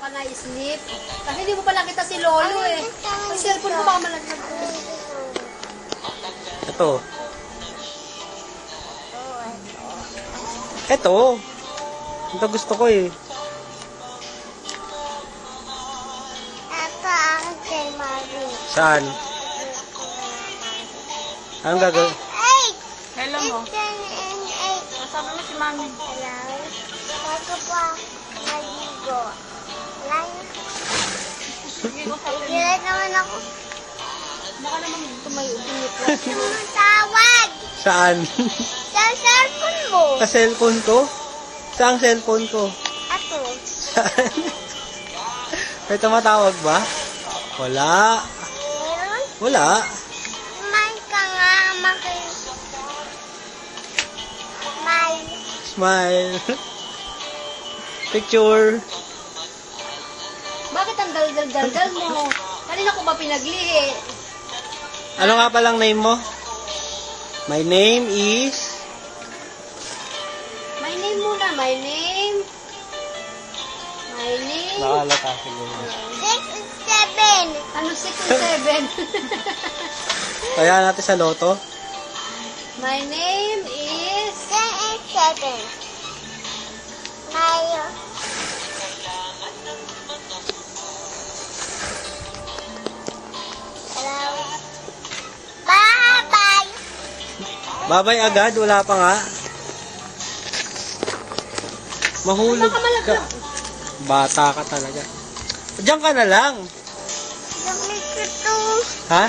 ka na sleep. Kasi hindi mo pala kita si Lolo eh. Ang cellphone ko baka malaglag ko. Ito. Ito. Ito gusto ko eh. Ito ang kay Mami. Saan? Anong gagawin? Hello mo. 10 and 8. Kasama mo si Mami. Hello. Bago pa maligo. Sige ko sa akin. Gilat naman ako. Baka naman tumayo. Tawag! Saan? Sa cellphone mo. Sa cellphone ko? Saan cellphone ko? Ato. Saan? May tumatawag ba? Wala. Meron? Wala. Smile ka nga, Maki. Smile. Smile. Picture. Bakit ang daldal-daldal mo? Kanina ko ba pinaglihi? Ano nga palang name mo? My name is... My name muna, my name. My name. Nakalata siguro. 6 and 7. Ano 6 and 7? Kaya natin sa loto. My name is... 10 and 7. Mayo. Hello. Bye-bye. Babay agad, wala pa nga. Mahulog Baka malaglag. ka. Bata ka talaga. Diyan ka na lang. Dami ko to. Ha?